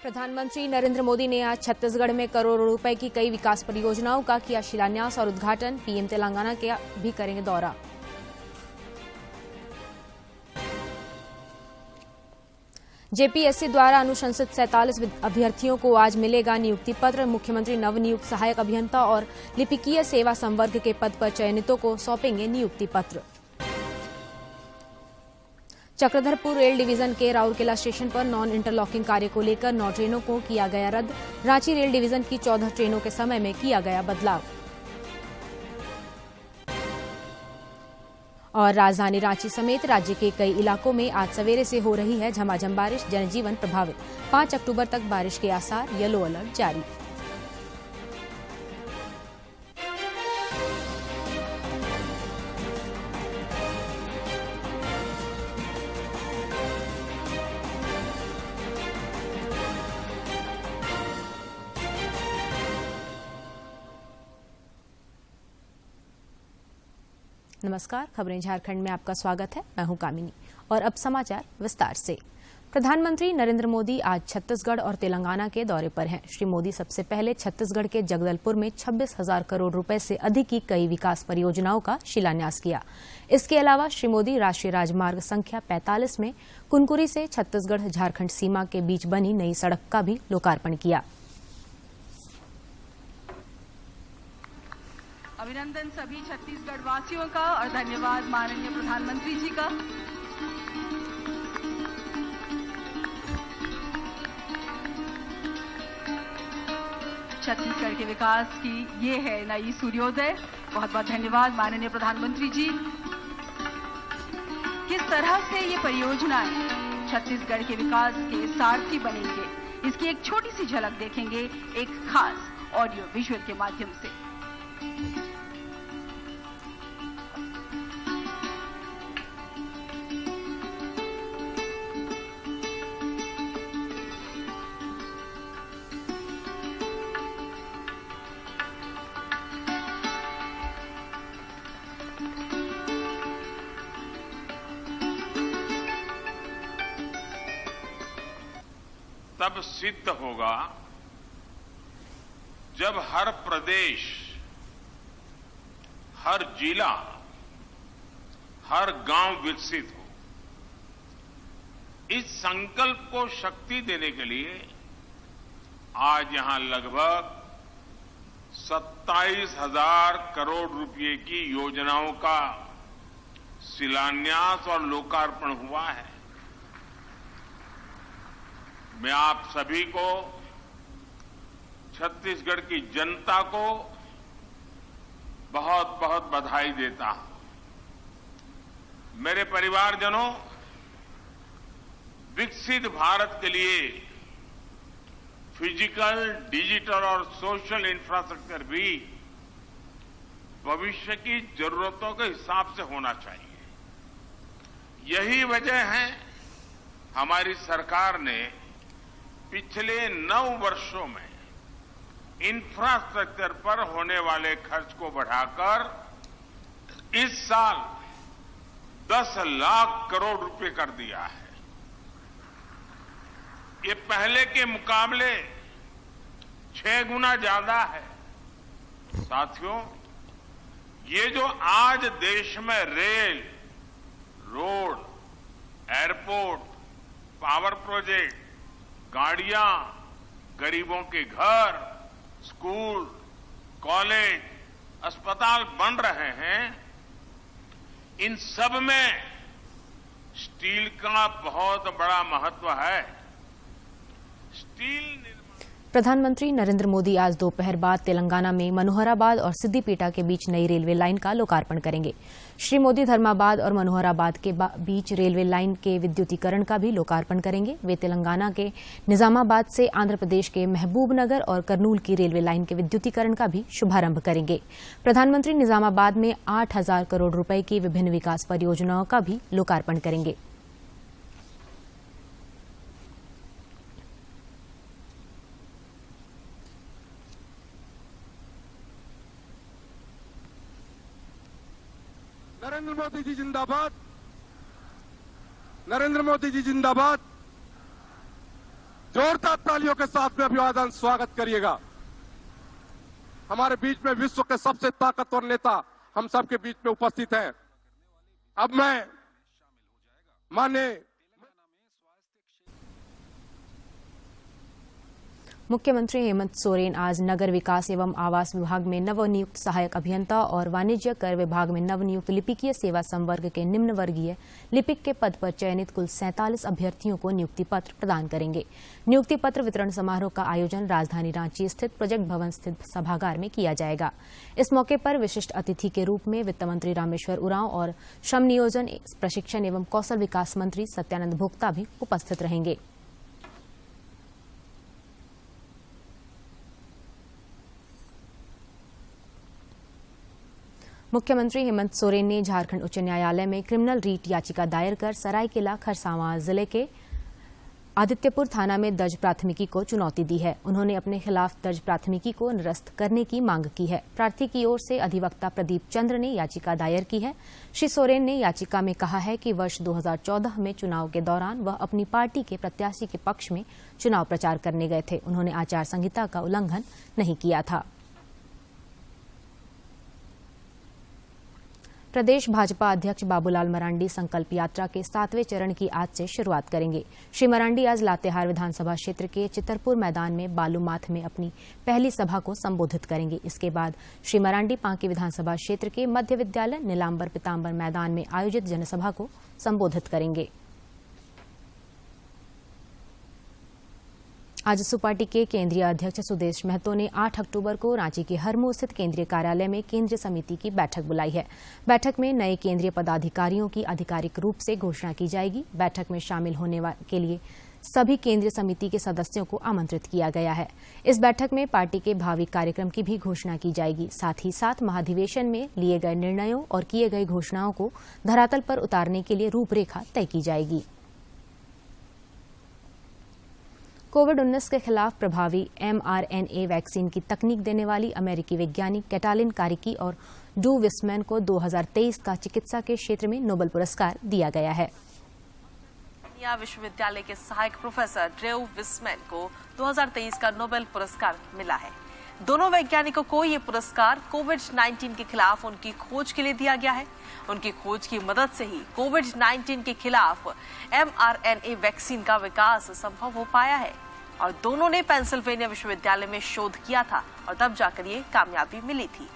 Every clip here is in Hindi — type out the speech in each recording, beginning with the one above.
प्रधानमंत्री नरेंद्र मोदी ने आज छत्तीसगढ़ में करोड़ों रुपए की कई विकास परियोजनाओं का किया शिलान्यास और उद्घाटन। पीएम तेलंगाना के भी करेंगे दौरा। जेपीएससी द्वारा अनुशंसित 47 अभ्यर्थियों को आज मिलेगा नियुक्ति पत्र। मुख्यमंत्री नवनियुक्त सहायक अभियंता और लिपिकीय सेवा संवर्ग के पद पर चयनितों को सौंपेंगे नियुक्ति पत्र। चक्रधरपुर रेल डिवीजन के राउरकेला स्टेशन पर नॉन इंटरलॉकिंग कार्य को लेकर 9 ट्रेनों को किया गया रद्द। रांची रेल डिवीजन की 14 ट्रेनों के समय में किया गया बदलाव। और राजधानी रांची समेत राज्य के कई इलाकों में आज सवेरे से हो रही है झमाझम बारिश। जनजीवन प्रभावित। 5 अक्टूबर तक बारिश के आसार। येलो अलर्ट जारी। नमस्कार, खबरें झारखंड में आपका स्वागत है। मैं हूं कामिनी और अब समाचार विस्तार से। प्रधानमंत्री नरेंद्र मोदी आज छत्तीसगढ़ और तेलंगाना के दौरे पर हैं। श्री मोदी सबसे पहले छत्तीसगढ़ के जगदलपुर में 26,000 करोड़ रुपए से अधिक की कई विकास परियोजनाओं का शिलान्यास किया। इसके अलावा श्री मोदी राष्ट्रीय राजमार्ग संख्या 45 में कुनकुरी से छत्तीसगढ़ झारखंड सीमा के बीच बनी नई सड़क का भी लोकार्पण किया। अभिनंदन सभी छत्तीसगढ़ वासियों का और धन्यवाद माननीय प्रधानमंत्री जी का। छत्तीसगढ़ के विकास की ये है नई सूर्योदय। बहुत बहुत धन्यवाद माननीय प्रधानमंत्री जी। किस तरह से ये परियोजनाएं छत्तीसगढ़ के विकास के सारथी बनेंगे, इसकी एक छोटी सी झलक देखेंगे एक खास ऑडियो विजुअल के माध्यम से। तब सिद्ध होगा जब हर प्रदेश, हर जिला, हर गांव विकसित हो। इस संकल्प को शक्ति देने के लिए आज यहां लगभग 27,000 करोड़ रुपए की योजनाओं का शिलान्यास और लोकार्पण हुआ है। मैं आप सभी को, छत्तीसगढ़ की जनता को बहुत बहुत बधाई देता हूं। मेरे परिवारजनों, विकसित भारत के लिए फिजिकल, डिजिटल और सोशल इंफ्रास्ट्रक्चर भी भविष्य की जरूरतों के हिसाब से होना चाहिए। यही वजह है हमारी सरकार ने पिछले 9 वर्षों में इंफ्रास्ट्रक्चर पर होने वाले खर्च को बढ़ाकर इस साल 10 लाख करोड़ रुपए कर दिया है। ये पहले के मुकाबले 6 गुना ज्यादा है। साथियों, ये जो आज देश में rail, road, airport, power project, गाड़ियां, गरीबों के घर, स्कूल, कॉलेज, अस्पताल बन रहे हैं, इन सब में स्टील का बहुत बड़ा महत्व है। स्टील प्रधानमंत्री नरेंद्र मोदी आज दोपहर बाद तेलंगाना में मनोहराबाद और सिद्दीपेटा के बीच नई रेलवे लाइन का लोकार्पण करेंगे। श्री मोदी धर्माबाद और मनोहराबाद के बीच रेलवे लाइन के विद्युतीकरण का भी लोकार्पण करेंगे। वे तेलंगाना के निजामाबाद से आंध्र प्रदेश के महबूबनगर और कर्नूल की रेलवे लाइन के विद्युतीकरण का भी शुभारंभ करेंगे। प्रधानमंत्री निजामाबाद में 8,000 करोड़ रुपए की विभिन्न विकास परियोजनाओं का भी लोकार्पण करेंगे। मोदी जी जिंदाबाद, नरेंद्र मोदी जी जिंदाबाद। जोरदार तालियों के साथ में अभिवादन स्वागत करिएगा। हमारे बीच में विश्व के सबसे ताकतवर नेता हम सबके बीच में उपस्थित हैं। अब मैं माननीय मुख्यमंत्री हेमंत सोरेन आज नगर विकास एवं आवास विभाग में नवनियुक्त सहायक अभियंता और वाणिज्य कर विभाग में नवनियुक्त लिपिकीय सेवा संवर्ग के निम्न वर्गीय लिपिक के पद पर चयनित कुल 47 अभ्यर्थियों को नियुक्ति पत्र प्रदान करेंगे। नियुक्ति पत्र वितरण समारोह का आयोजन राजधानी रांची स्थित प्रोजेक्ट भवन स्थित सभागार में किया जाएगा। इस मौके पर विशिष्ट अतिथि के रूप में वित्त मंत्री रामेश्वर उरांव और श्रम नियोजन, प्रशिक्षण एवं कौशल विकास मंत्री सत्यानंद भोक्ता भी उपस्थित रहेंगे। मुख्यमंत्री हेमंत सोरेन ने झारखंड उच्च न्यायालय में क्रिमिनल रीट याचिका दायर कर सरायकेला खरसावां जिले के आदित्यपुर थाना में दर्ज प्राथमिकी को चुनौती दी है। उन्होंने अपने खिलाफ दर्ज प्राथमिकी को निरस्त करने की मांग की है। प्रार्थी की ओर से अधिवक्ता प्रदीप चंद्र ने याचिका दायर की है। श्री सोरेन ने याचिका में कहा है कि वर्ष 2014 में चुनाव के दौरान वह अपनी पार्टी के प्रत्याशी के पक्ष में चुनाव प्रचार करने गए थे। उन्होंने आचार संहिता का उल्लंघन नहीं किया था। प्रदेश भाजपा अध्यक्ष बाबूलाल मरांडी संकल्प यात्रा के 7वें चरण की आज से शुरुआत करेंगे। श्री मरांडी आज लातेहार विधानसभा क्षेत्र के चितरपुर मैदान में बालूमाथ में अपनी पहली सभा को संबोधित करेंगे। इसके बाद श्री मरांडी पांकी विधानसभा क्षेत्र के मध्य विद्यालय नीलांबर पीतांबर मैदान में आयोजित जनसभा को संबोधित करेंगे। आजसू पार्टी के केंद्रीय अध्यक्ष सुदेश महतो ने 8 अक्टूबर को रांची के हरमू स्थित केंद्रीय कार्यालय में केंद्रीय समिति की बैठक बुलाई है। बैठक में नए केंद्रीय पदाधिकारियों की आधिकारिक रूप से घोषणा की जाएगी। बैठक में शामिल होने के लिए सभी केंद्रीय समिति के सदस्यों को आमंत्रित किया गया है। इस बैठक में पार्टी के भावी कार्यक्रम की भी घोषणा की जाएगी। साथ ही साथ महाधिवेशन में लिए गए निर्णयों और किए गए घोषणाओं को धरातल पर उतारने के लिए रूपरेखा तय की जाएगी। कोविड-19 के खिलाफ प्रभावी mRNA वैक्सीन की तकनीक देने वाली अमेरिकी वैज्ञानिक कैटालिन कारिकी और ड्रू विस्मैन को 2023 का चिकित्सा के क्षेत्र में नोबेल पुरस्कार दिया गया है। विश्वविद्यालय के सहायक प्रोफेसर ड्रू विस्मैन को 2023 का नोबेल पुरस्कार मिला है। दोनों वैज्ञानिकों को ये पुरस्कार कोविड-19 के खिलाफ उनकी खोज के लिए दिया गया है। उनकी खोज की मदद से ही कोविड-19 के खिलाफ mRNA वैक्सीन का विकास संभव हो पाया है और दोनों ने पेंसिल्वेनिया विश्वविद्यालय में शोध किया था और तब जाकर ये कामयाबी मिली थी।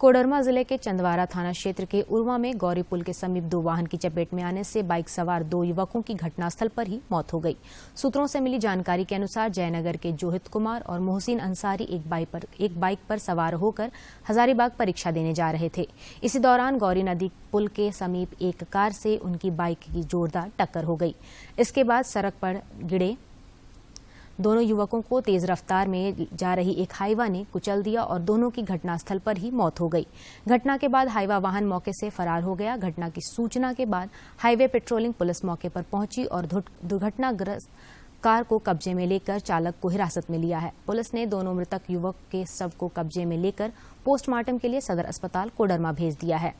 कोडरमा जिले के चंदवारा थाना क्षेत्र के उर्वा में गौरी पुल के समीप 2 वाहन की चपेट में आने से बाइक सवार 2 युवकों की घटनास्थल पर ही मौत हो गई। सूत्रों से मिली जानकारी के अनुसार जयनगर के जोहित कुमार और मोहसिन अंसारी एक बाइक पर सवार होकर हजारीबाग परीक्षा देने जा रहे थे। इसी दौरान गौरी नदी पुल के समीप एक कार से उनकी बाइक की जोरदार टक्कर हो गई। इसके बाद सड़क पर गिरे दोनों युवकों को तेज रफ्तार में जा रही एक हाईवा ने कुचल दिया और दोनों की घटनास्थल पर ही मौत हो गई। घटना के बाद हाईवा वाहन मौके से फरार हो गया। घटना की सूचना के बाद हाईवे पेट्रोलिंग पुलिस मौके पर पहुंची और दुर्घटनाग्रस्त कार को कब्जे में लेकर चालक को हिरासत में लिया है। पुलिस ने दोनों मृतक युवक के शव को कब्जे में लेकर पोस्टमार्टम के लिए सदर अस्पताल कोडरमा भेज दिया है।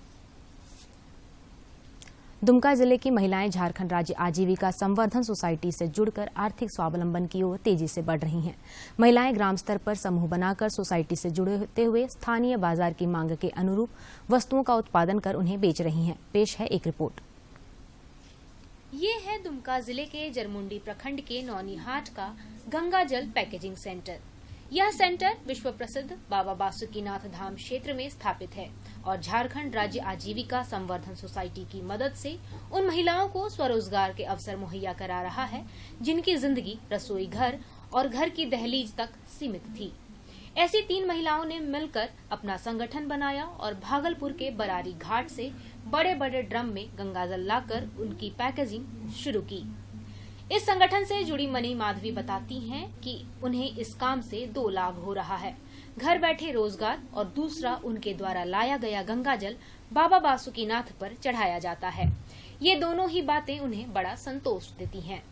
दुमका जिले की महिलाएं झारखंड राज्य आजीविका संवर्धन सोसाइटी से जुड़कर आर्थिक स्वावलंबन की ओर तेजी से बढ़ रही हैं। महिलाएं ग्राम स्तर पर समूह बनाकर सोसाइटी से जुड़ते हुए स्थानीय बाजार की मांग के अनुरूप वस्तुओं का उत्पादन कर उन्हें बेच रही हैं। पेश है एक रिपोर्ट। ये है दुमका जिले के जरमुंडी प्रखंड के नौनीहाट का गंगा जल पैकेजिंग सेंटर। यह सेंटर विश्व प्रसिद्ध बाबा बासुकीनाथ धाम क्षेत्र में स्थापित है और झारखंड राज्य आजीविका संवर्धन सोसाइटी की मदद से उन महिलाओं को स्वरोजगार के अवसर मुहैया करा रहा है जिनकी जिंदगी रसोई घर और घर की दहलीज तक सीमित थी। ऐसी 3 महिलाओं ने मिलकर अपना संगठन बनाया और भागलपुर के बरारी घाट से बड़े बड़े ड्रम में गंगाजल लाकर उनकी पैकेजिंग शुरू की। इस संगठन से जुड़ी मनी माधवी बताती हैं कि उन्हें इस काम से 2 लाभ हो रहा है, घर बैठे रोजगार और दूसरा उनके द्वारा लाया गया गंगाजल बाबा बासुकीनाथ पर चढ़ाया जाता है। ये दोनों ही बातें उन्हें बड़ा संतोष देती हैं।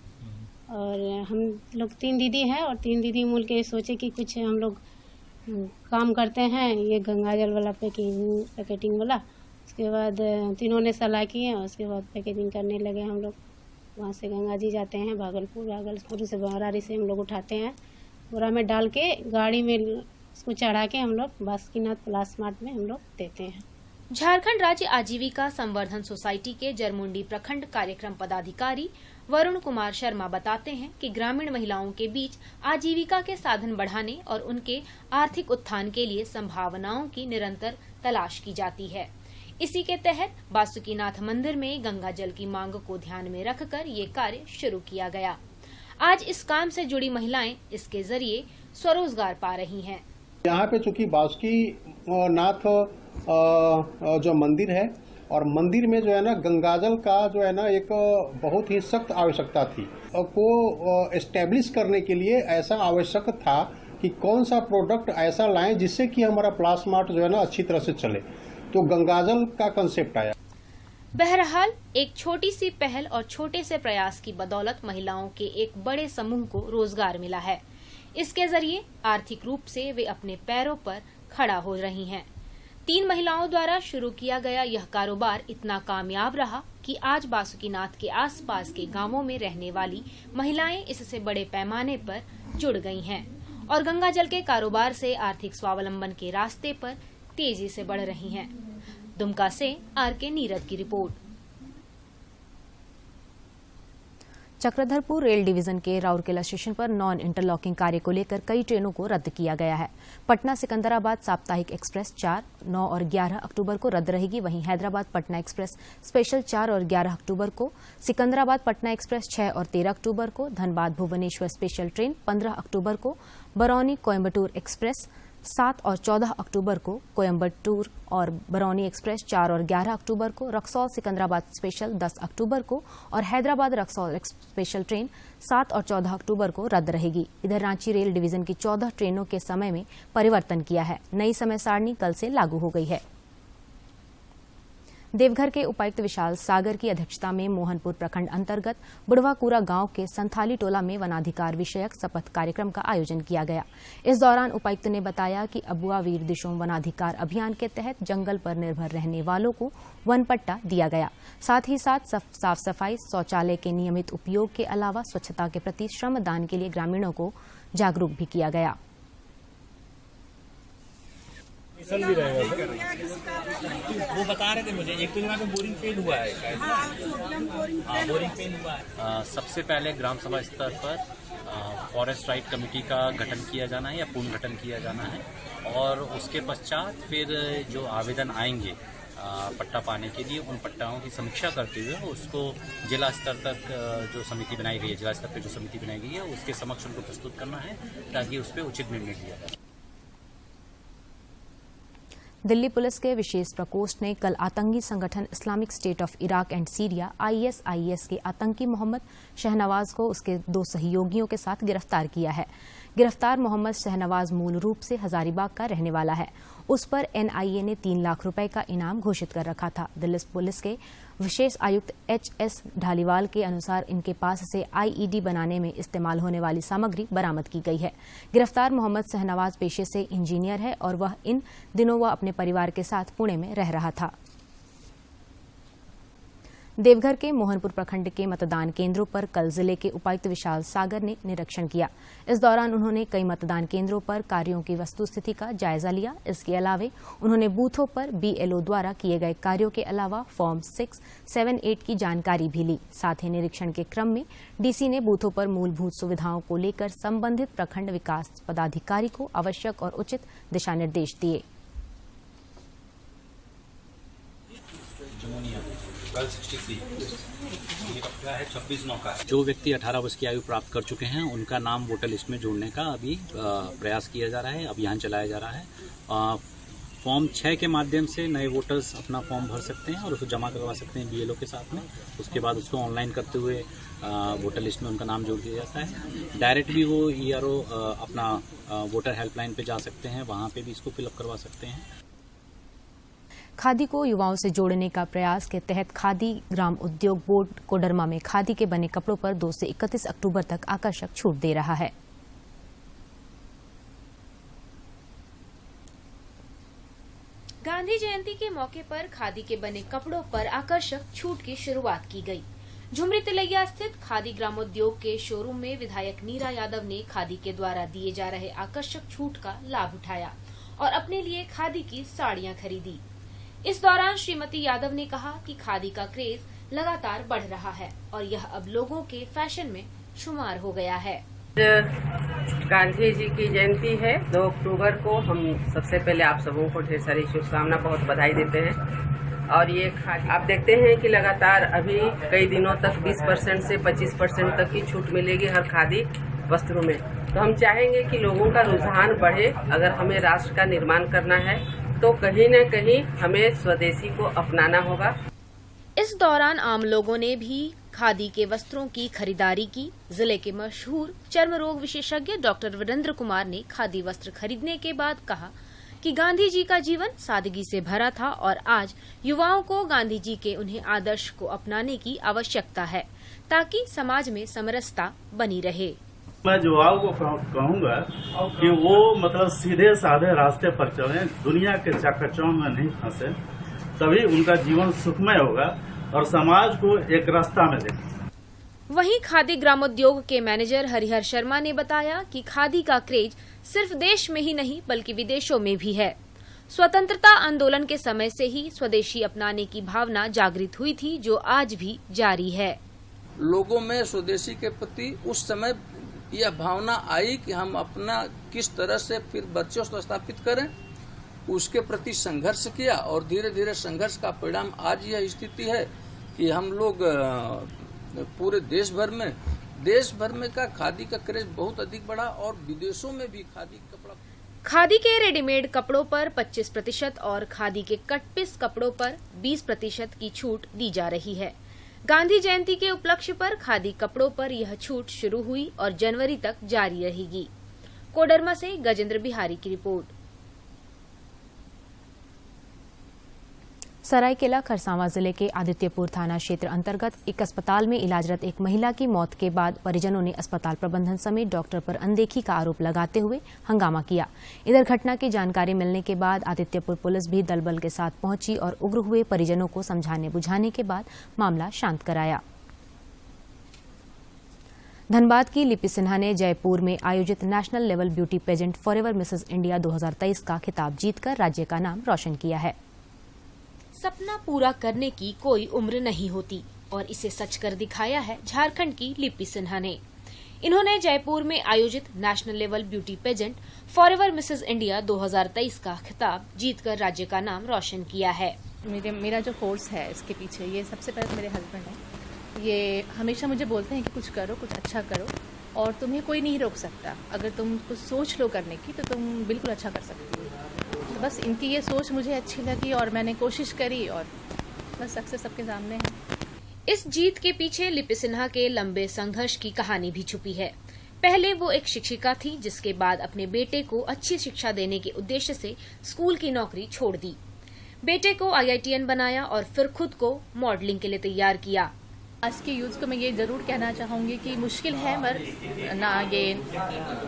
और हम लोग 3 दीदी हैं और 3 दीदी मिल के सोचे कि कुछ हम लोग काम करते हैं, ये गंगा जल वाला पैकेटिंग वाला। उसके बाद तीनों ने सलाह की है, उसके बाद पैकेजिंग करने लगे हम लोग। वहाँ से गंगा जी जाते हैं भागलपुर से बरारी से हम लोग उठाते हैं, बोरा में डाल के गाड़ी में उसको चढ़ा के हम लोग बासुकीनाथ प्लास मार्ट में हम लोग देते हैं। झारखंड राज्य आजीविका संवर्धन सोसाइटी के जरमुंडी प्रखंड कार्यक्रम पदाधिकारी वरुण कुमार शर्मा बताते हैं कि ग्रामीण महिलाओं के बीच आजीविका के साधन बढ़ाने और उनके आर्थिक उत्थान के लिए संभावनाओं की निरंतर तलाश की जाती है। इसी के तहत बासुकीनाथ मंदिर में गंगा जल की मांग को ध्यान में रखकर ये कार्य शुरू किया गया। आज इस काम से जुड़ी महिलाएं इसके जरिए स्वरोजगार पा रही हैं। यहाँ पे चूंकि बासुकीनाथ जो मंदिर है और मंदिर में जो है ना गंगाजल का जो है ना एक बहुत ही सख्त आवश्यकता थी को एस्टेब्लिश करने के लिए। ऐसा आवश्यक था कि कौन सा प्रोडक्ट ऐसा लाएं जिससे कि हमारा प्लास मार्ट जो है ना अच्छी तरह से चले, तो गंगाजल का कंसेप्ट आया। बहरहाल एक छोटी सी पहल और छोटे से प्रयास की बदौलत महिलाओं के एक बड़े समूह को रोजगार मिला है। इसके जरिए आर्थिक रूप से वे अपने पैरों पर खड़ा हो रही हैं। 3 महिलाओं द्वारा शुरू किया गया यह कारोबार इतना कामयाब रहा कि आज बासुकीनाथ के आसपास के गांवों में रहने वाली महिलाएं इससे बड़े पैमाने पर जुड़ गई हैं और गंगा जल के कारोबार से आर्थिक स्वावलंबन के रास्ते पर तेजी से बढ़ रही हैं। दुमका से आर.के. नीरद की रिपोर्ट। चक्रधरपुर रेल डिवीजन के राउरकेला स्टेशन पर नॉन इंटरलॉकिंग कार्य को लेकर कई ट्रेनों को रद्द किया गया है। पटना सिकंदराबाद साप्ताहिक एक्सप्रेस 4, 9 और 11 अक्टूबर को रद्द रहेगी। वहीं हैदराबाद पटना एक्सप्रेस स्पेशल 4 और 11 अक्टूबर को, सिकंदराबाद पटना एक्सप्रेस 6 और 13 अक्टूबर को, धनबाद भुवनेश्वर स्पेशल ट्रेन 15 अक्टूबर को, बरौनी कोयम्बटूर एक्सप्रेस 7 और 14 अक्टूबर को, कोयम्बटूर और बरौनी एक्सप्रेस 4 और 11 अक्टूबर को, रक्सौल सिकंदराबाद स्पेशल 10 अक्टूबर को और हैदराबाद रक्सौल स्पेशल ट्रेन 7 और 14 अक्टूबर को रद्द रहेगी। इधर रांची रेल डिवीजन की 14 ट्रेनों के समय में परिवर्तन किया है। नई समय सारणी कल से लागू हो गई है। देवघर के उपायुक्त विशाल सागर की अध्यक्षता में मोहनपुर प्रखंड अंतर्गत बुढ़वाकुरा गांव के संथाली टोला में वनाधिकार विषयक शपथ कार्यक्रम का आयोजन किया गया। इस दौरान उपायुक्त ने बताया कि अबुआ वीर दिशोम वनाधिकार अभियान के तहत जंगल पर निर्भर रहने वालों को वन पट्टा दिया गया। साथ ही साथ साफ सफाई, शौचालय के नियमित उपयोग के अलावा स्वच्छता के प्रति श्रमदान के लिए ग्रामीणों को जागरूक भी किया गया। भी रहेगा वो बता रहे थे मुझे। एक तो यहाँ पे बोरिंग फेल हुआ है। बोरिंग फेल हुआ है। सबसे पहले ग्राम सभा स्तर पर फॉरेस्ट राइट कमेटी का गठन किया जाना है या पूर्ण गठन किया जाना है और उसके पश्चात फिर जो आवेदन आएंगे पट्टा पाने के लिए, उन पट्टाओं की समीक्षा करते हुए उसको जिला स्तर तक जो समिति बनाई गई है, जिला स्तर पर जो समिति बनाई गई है उसके समक्ष उनको प्रस्तुत करना है ताकि उस पर उचित निर्णय लिया जाए। दिल्ली पुलिस के विशेष प्रकोष्ठ ने कल आतंकी संगठन Islamic state of Iraq and Syria ISIS के आतंकी मोहम्मद शहनवाज को उसके 2 सहयोगियों के साथ गिरफ्तार किया है। गिरफ्तार मोहम्मद शहनवाज मूल रूप से हजारीबाग का रहने वाला है। उस पर NIA ने 3 लाख रुपए का इनाम घोषित कर रखा था। दिल्ली पुलिस के विशेष आयुक्त HS ढालीवाल के अनुसार इनके पास से IED बनाने में इस्तेमाल होने वाली सामग्री बरामद की गई है। गिरफ्तार मोहम्मद शहनवाज पेशे से इंजीनियर है और वह इन दिनों वह अपने परिवार के साथ पुणे में रह रहा था। देवघर के मोहनपुर प्रखंड के मतदान केंद्रों पर कल जिले के उपायुक्त विशाल सागर ने निरीक्षण किया। इस दौरान उन्होंने कई मतदान केंद्रों पर कार्यों की वस्तुस्थिति का जायजा लिया। इसके अलावा उन्होंने बूथों पर BLO द्वारा किए गए कार्यों के अलावा फॉर्म 6, 7, 8 की जानकारी भी ली। साथ ही निरीक्षण के क्रम में DC ने बूथों पर मूलभूत सुविधाओं को लेकर संबंधित प्रखंड विकास पदाधिकारी को आवश्यक और उचित दिशा निर्देश दिए। कल 63 है, 26/9 का है। जो व्यक्ति 18 वर्ष की आयु प्राप्त कर चुके हैं उनका नाम वोटर लिस्ट में जोड़ने का अभी प्रयास किया जा रहा है, अभियान चलाया जा रहा है। फॉर्म 6 के माध्यम से नए वोटर्स अपना फॉर्म भर सकते हैं और उसको जमा करवा सकते हैं BLO के साथ में। उसके बाद उसको ऑनलाइन करते हुए वोटर लिस्ट में उनका नाम जोड़ दिया जाता है। डायरेक्ट भी वो ERO अपना वोटर हेल्पलाइन पे जा सकते हैं, वहाँ पे भी इसको फिलअप करवा सकते हैं। खादी को युवाओं से जोड़ने का प्रयास के तहत खादी ग्राम उद्योग बोर्ड कोडरमा में खादी के बने कपड़ों पर 2 से 31 अक्टूबर तक आकर्षक छूट दे रहा है। गांधी जयंती के मौके पर खादी के बने कपड़ों पर आकर्षक छूट की शुरुआत की गई। झुमरी तिलैया स्थित खादी ग्रामोद्योग के शोरूम में विधायक नीरा यादव ने खादी के द्वारा दिए जा रहे आकर्षक छूट का लाभ उठाया और अपने लिए खादी की साड़ियां खरीदी। इस दौरान श्रीमती यादव ने कहा कि खादी का क्रेज लगातार बढ़ रहा है और यह अब लोगों के फैशन में शुमार हो गया है। गांधी जी की जयंती है 2 अक्टूबर को। हम सबसे पहले आप सबों को ढेर सारी शुभकामना, बहुत बधाई देते हैं। और ये खादी आप देखते हैं कि लगातार अभी कई दिनों तक 20% से 25% तक की छूट मिलेगी हर खादी वस्त्रों में। तो हम चाहेंगे कि लोगों का रुझान बढ़े। अगर हमें राष्ट्र का निर्माण करना है तो कहीं न कहीं हमें स्वदेशी को अपनाना होगा। इस दौरान आम लोगों ने भी खादी के वस्त्रों की खरीदारी की। जिले के मशहूर चर्म रोग विशेषज्ञ डॉक्टर वीरेंद्र कुमार ने खादी वस्त्र खरीदने के बाद कहा कि गांधी जी का जीवन सादगी से भरा था और आज युवाओं को गांधी जी के उन्हें आदर्श को अपनाने की आवश्यकता है ताकि समाज में समरसता बनी रहे। मैं युवाओं को कहूँगा कि वो मतलब सीधे साधे रास्ते पर चलें, दुनिया के चकाचौंध में नहीं फंसे, तभी उनका जीवन सुखमय होगा और समाज को एक रास्ता में देखें। वहीं खादी ग्रामोद्योग के मैनेजर हरिहर शर्मा ने बताया कि खादी का क्रेज सिर्फ देश में ही नहीं बल्कि विदेशों में भी है। स्वतंत्रता आंदोलन के समय से ही स्वदेशी अपनाने की भावना जागृत हुई थी, जो आज भी जारी है। लोगों में स्वदेशी के प्रति उस समय यह भावना आई कि हम अपना किस तरह से फिर वर्चस्व स्थापित करें, उसके प्रति संघर्ष किया और धीरे धीरे संघर्ष का परिणाम आज यह स्थिति है कि हम लोग पूरे देश भर में का खादी का क्रेज बहुत अधिक बढ़ा और विदेशों में भी खादी कपड़ा। खादी के रेडीमेड कपड़ों पर 25% और खादी के कट पीस कपड़ों पर 20% की छूट दी जा रही है। गांधी जयंती के उपलक्ष्य पर खादी कपड़ों पर यह छूट शुरू हुई और जनवरी तक जारी रहेगी। कोडरमा से गजेंद्र बिहारी की रिपोर्ट। सरायकेला खरसावां जिले के आदित्यपुर थाना क्षेत्र अंतर्गत एक अस्पताल में इलाजरत एक महिला की मौत के बाद परिजनों ने अस्पताल प्रबंधन समेत डॉक्टर पर अनदेखी का आरोप लगाते हुए हंगामा किया। इधर घटना की जानकारी मिलने के बाद आदित्यपुर पुलिस भी दलबल के साथ पहुंची और उग्र हुए परिजनों को समझाने बुझाने के बाद मामला शांत कराया। धनबाद की लिपि सिन्हा ने जयपुर में आयोजित national level beauty pageant forever Mrs India 2023 का खिताब जीतकर राज्य का नाम रोशन किया है। सपना पूरा करने की कोई उम्र नहीं होती और इसे सच कर दिखाया है झारखंड की लिपि सिन्हा ने। इन्होंने जयपुर में आयोजित national level beauty pageant forever Mrs India 2023 का खिताब जीतकर राज्य का नाम रोशन किया है। मेरा जो फोर्स है इसके पीछे, ये सबसे पहले मेरे हस्बैंड है। ये हमेशा मुझे बोलते हैं कि कुछ करो, कुछ अच्छा करो और तुम्हें कोई नहीं रोक सकता। अगर तुम कुछ सोच लो करने की तो तुम बिल्कुल अच्छा कर सकती हो। तो बस इनकी ये सोच मुझे अच्छी लगी और मैंने कोशिश करी और बस सक्सेस सबके सामने है। इस जीत के पीछे लिपि सिन्हा के लंबे संघर्ष की कहानी भी छुपी है। पहले वो एक शिक्षिका थी, जिसके बाद अपने बेटे को अच्छी शिक्षा देने के उद्देश्य से स्कूल की नौकरी छोड़ दी। बेटे को IITN बनाया और फिर खुद को मॉडलिंग के लिए तैयार किया। आज के यूथ को मैं ये जरूर कहना चाहूँगी कि मुश्किल है पर ना, ये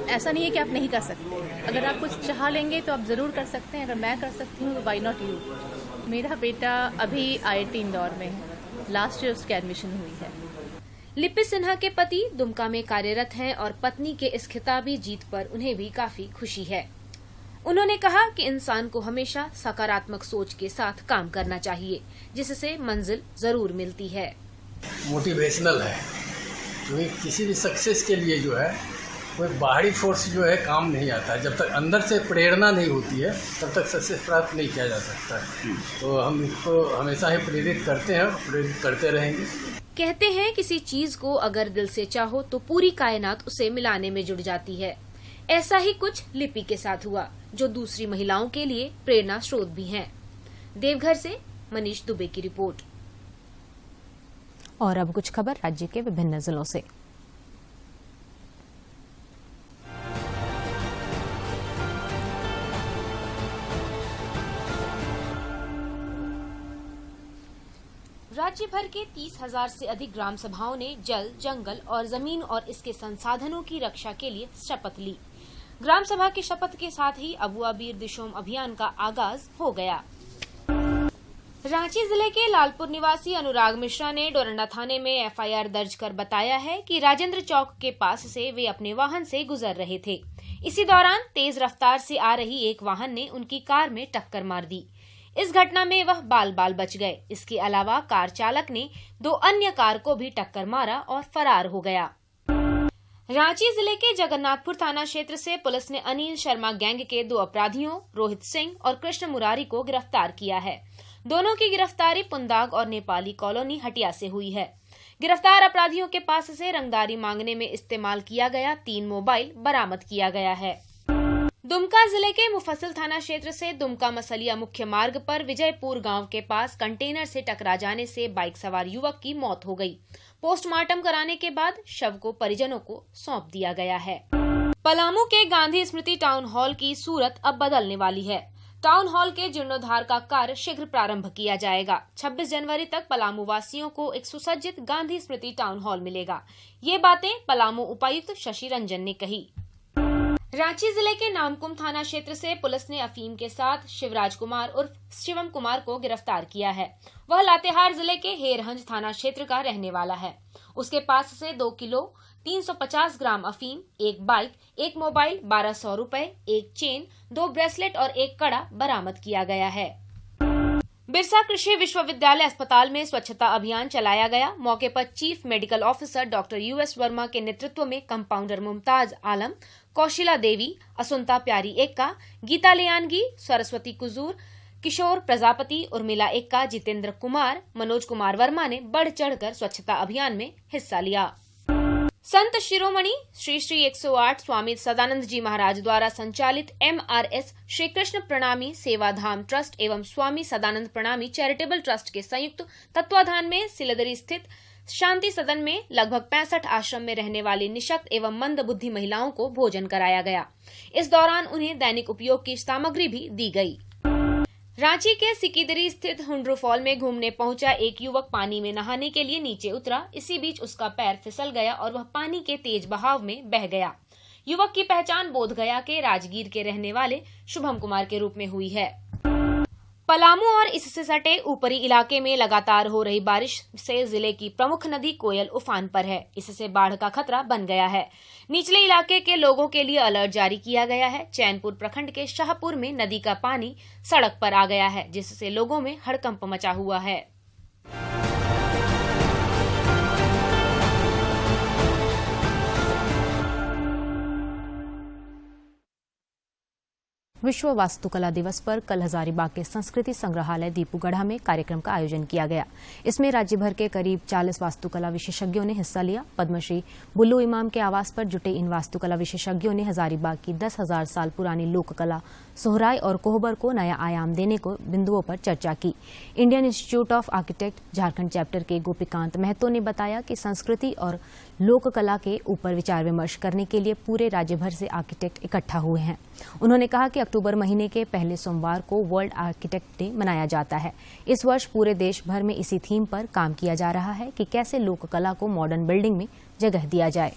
ऐसा नहीं है कि आप नहीं कर सकते। अगर आप कुछ चाह लेंगे तो आप जरूर कर सकते हैं। अगर मैं कर सकती हूँ तो व्हाई नॉट यू। मेरा बेटा अभी IIT इंदौर में है, लास्ट ईयर उसकी एडमिशन हुई है। लिपि सिन्हा के पति दुमका में कार्यरत हैं और पत्नी के इस खिताबी जीत पर उन्हें भी काफी खुशी है। उन्होंने कहा कि इंसान को हमेशा सकारात्मक सोच के साथ काम करना चाहिए, जिससे मंजिल जरूर मिलती है। मोटिवेशनल है, क्योंकि किसी भी सक्सेस के लिए जो है कोई बाहरी फोर्स जो है काम नहीं आता है। जब तक अंदर से प्रेरणा नहीं होती है तब तक सक्सेस प्राप्त नहीं किया जा सकता है। तो हम इसको हमेशा ही प्रेरित करते हैं, प्रेरित करते रहेंगे। कहते हैं किसी चीज को अगर दिल से चाहो तो पूरी कायनात उसे मिलाने में जुड़ जाती है। ऐसा ही कुछ लिपि के साथ हुआ, जो दूसरी महिलाओं के लिए प्रेरणा स्रोत भी हैं। देवघर से मनीष दुबे की रिपोर्ट। और अब कुछ खबर राज्य के विभिन्न जिलों से। राज्य भर के 30,000 से अधिक ग्राम सभाओं ने जल, जंगल और जमीन और इसके संसाधनों की रक्षा के लिए शपथ ली। ग्राम सभा की शपथ के साथ ही अबुआ बीर दिशोम अभियान का आगाज हो गया। रांची जिले के लालपुर निवासी अनुराग मिश्रा ने डोरंडा थाने में एफआईआर दर्ज कर बताया है कि राजेंद्र चौक के पास से वे अपने वाहन से गुजर रहे थे। इसी दौरान तेज रफ्तार से आ रही एक वाहन ने उनकी कार में टक्कर मार दी। इस घटना में वह बाल बाल बच गए। इसके अलावा कार चालक ने 2 अन्य कार को भी टक्कर मारा और फरार हो गया। रांची जिले के जगन्नाथपुर थाना क्षेत्र से पुलिस ने अनिल शर्मा गैंग के 2 अपराधियों रोहित सिंह और कृष्ण मुरारी को गिरफ्तार किया है। दोनों की गिरफ्तारी पुंदाग और नेपाली कॉलोनी हटिया से हुई है। गिरफ्तार अपराधियों के पास से रंगदारी मांगने में इस्तेमाल किया गया 3 मोबाइल बरामद किया गया है। दुमका जिले के मुफस्सिल थाना क्षेत्र से दुमका मसलिया मुख्य मार्ग पर विजयपुर गांव के पास कंटेनर से टकरा जाने से बाइक सवार युवक की मौत हो गई। पोस्टमार्टम कराने के बाद शव को परिजनों को सौंप दिया गया है। पलामू के गांधी स्मृति टाउन हॉल की सूरत अब बदलने वाली है। टाउन हॉल के जीर्णोद्धार का कार्य शीघ्र प्रारंभ किया जाएगा। 26 जनवरी तक पलामू वासियों को एक सुसज्जित गांधी स्मृति टाउन हॉल मिलेगा। ये बातें पलामू उपायुक्त शशि रंजन ने कही। रांची जिले के नामकुम थाना क्षेत्र से पुलिस ने अफीम के साथ शिवराज कुमार उर्फ शिवम कुमार को गिरफ्तार किया है। वह लातेहार जिले के हेरहंज थाना क्षेत्र का रहने वाला है। उसके पास से 2 किलो 350 ग्राम अफीम, 1 बाइक, 1 मोबाइल, 1200 रुपए, 1 चेन, 2 ब्रेसलेट और 1 कड़ा बरामद किया गया है। बिरसा कृषि विश्वविद्यालय अस्पताल में स्वच्छता अभियान चलाया गया। मौके पर chief medical officer doctor US Verma के नेतृत्व में कंपाउंडर मुमताज आलम, कौशिला देवी, असुंता प्यारी एक्का, गीता लियानगी, सरस्वती कुजूर, किशोर प्रजापति, उर्मिला एक्का, जितेंद्र कुमार, मनोज कुमार वर्मा ने बढ़ चढ़कर स्वच्छता अभियान में हिस्सा लिया। संत शिरोमणि श्री श्री 108 स्वामी सदानंद जी महाराज द्वारा संचालित MRS श्री कृष्ण प्रणामी सेवाधाम ट्रस्ट एवं स्वामी सदानंद प्रणामी चैरिटेबल ट्रस्ट के संयुक्त तत्वाधान में सिलदरी स्थित शांति सदन में लगभग 65 आश्रम में रहने वाली निशक्त एवं मंद बुद्धि महिलाओं को भोजन कराया गया। इस दौरान उन्हें दैनिक उपयोग की सामग्री भी दी गई। रांची के सिकिदरी स्थित हुंड्रू फॉल में घूमने पहुंचा एक युवक पानी में नहाने के लिए नीचे उतरा। इसी बीच उसका पैर फिसल गया और वह पानी के तेज बहाव में बह गया। युवक की पहचान बोधगया के राजगीर के रहने वाले शुभम कुमार के रूप में हुई है। पलामू और इससे सटे ऊपरी इलाके में लगातार हो रही बारिश से जिले की प्रमुख नदी कोयल उफान पर है। इससे बाढ़ का खतरा बन गया है। निचले इलाके के लोगों के लिए अलर्ट जारी किया गया है। चैनपुर प्रखंड के शाहपुर में नदी का पानी सड़क पर आ गया है, जिससे लोगों में हड़कंप मचा हुआ है। विश्व वास्तुकला दिवस पर कल हजारीबाग के संस्कृति संग्रहालय दीपूगढ़ा में कार्यक्रम का आयोजन किया गया। इसमें राज्य भर के करीब 40 वास्तुकला विशेषज्ञों ने हिस्सा लिया। पद्मश्री बुल्लू इमाम के आवास पर जुटे इन वास्तुकला विशेषज्ञों ने हजारीबाग की 10,000 साल पुरानी लोककला सोहराय और कोहबर को नया आयाम देने को बिंदुओं पर चर्चा की। Indian institute of architect Jharkhand chapter के गोपीकांत महतो ने बताया कि संस्कृति और लोककला के ऊपर विचार विमर्श करने के लिए पूरे राज्य भर से आर्किटेक्ट इकट्ठा हुए हैं। उन्होंने कहा कि अक्टूबर महीने के पहले सोमवार को वर्ल्ड आर्किटेक्ट डे मनाया जाता है। इस वर्ष पूरे देश भर में इसी थीम पर काम किया जा रहा है कि कैसे लोककला को मॉडर्न बिल्डिंग में जगह दिया जाए।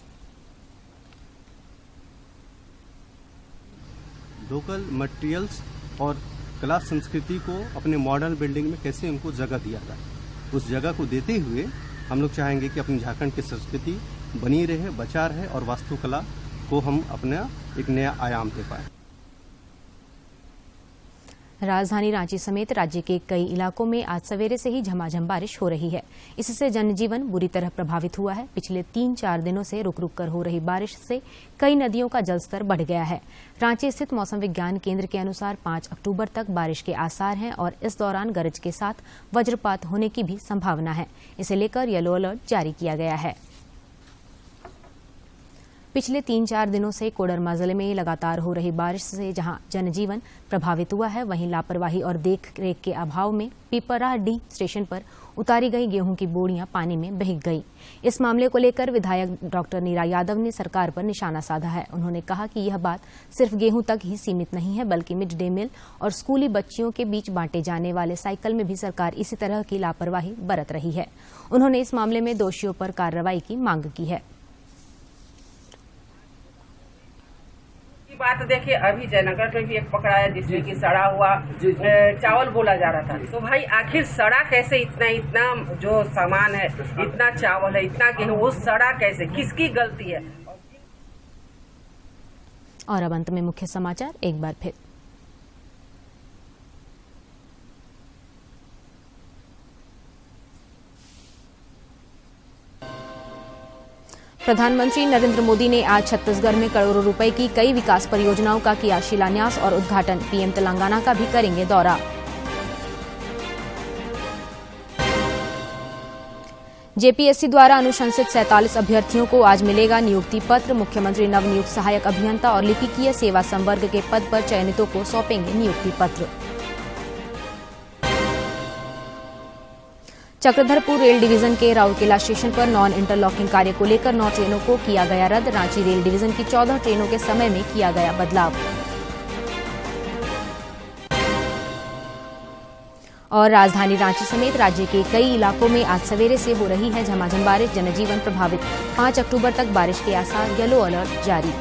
लोकल मटेरियल्स और कला संस्कृति को अपने मॉडर्न बिल्डिंग में कैसे उनको जगह दिया जाए, उस जगह को देते हुए हम लोग चाहेंगे कि अपनी झारखंड की संस्कृति बनी रहे, बचा रहे और वास्तुकला को हम अपना एक नया आयाम दे पाए। राजधानी रांची समेत राज्य के कई इलाकों में आज सवेरे से ही झमाझम बारिश हो रही है। इससे जनजीवन बुरी तरह प्रभावित हुआ है। पिछले 3-4 दिनों से रुक रुक कर हो रही बारिश से कई नदियों का जलस्तर बढ़ गया है। रांची स्थित मौसम विज्ञान केंद्र के अनुसार 5 अक्टूबर तक बारिश के आसार हैं और इस दौरान गरज के साथ वज्रपात होने की भी संभावना है। इसे लेकर येलो अलर्ट जारी किया गया है। पिछले 3-4 दिनों से कोडरमा जिले में लगातार हो रही बारिश से जहां जनजीवन प्रभावित हुआ है, वहीं लापरवाही और देख-रेख के अभाव में पिपराडीह स्टेशन पर उतारी गई गेहूं की बोरियां पानी में बह गई। इस मामले को लेकर विधायक डॉक्टर नीरा यादव ने सरकार पर निशाना साधा है। उन्होंने कहा कि यह बात सिर्फ गेहूं तक ही सीमित नहीं है, बल्कि मिड डे मील और स्कूली बच्चियों के बीच बांटे जाने वाले साइकिल में भी सरकार इसी तरह की लापरवाही बरत रही है। उन्होंने इस मामले में दोषियों पर कार्रवाई की मांग की है। बात देखिए, अभी जयनगर में भी एक पकड़ाया जिसमें कि सड़ा हुआ चावल बोला जा रहा था। तो भाई आखिर सड़ा कैसे? इतना जो सामान है, इतना चावल है, इतना गेहूं, वो सड़ा कैसे? किसकी गलती है? और अब अंत में मुख्य समाचार एक बार फिर। प्रधानमंत्री नरेंद्र मोदी ने आज छत्तीसगढ़ में करोड़ों रुपए की कई विकास परियोजनाओं का किया शिलान्यास और उद्घाटन। पीएम तेलंगाना का भी करेंगे दौरा। जेपीएससी द्वारा अनुशंसित 47 अभ्यर्थियों को आज मिलेगा नियुक्ति पत्र। मुख्यमंत्री नवनियुक्त सहायक अभियंता और लिपिकीय सेवा संवर्ग के पद पर चयनितों को सौंपेंगे नियुक्ति पत्र। चक्रधरपुर रेल डिवीजन के राउरकेला स्टेशन पर नॉन इंटरलॉकिंग कार्य को लेकर 9 ट्रेनों को किया गया रद्द। रांची रेल डिवीजन की 14 ट्रेनों के समय में किया गया बदलाव। और राजधानी रांची समेत राज्य के कई इलाकों में आज सवेरे से हो रही है झमाझम बारिश। जनजीवन प्रभावित। 5 अक्टूबर तक बारिश के आसार। येलो अलर्ट जारी।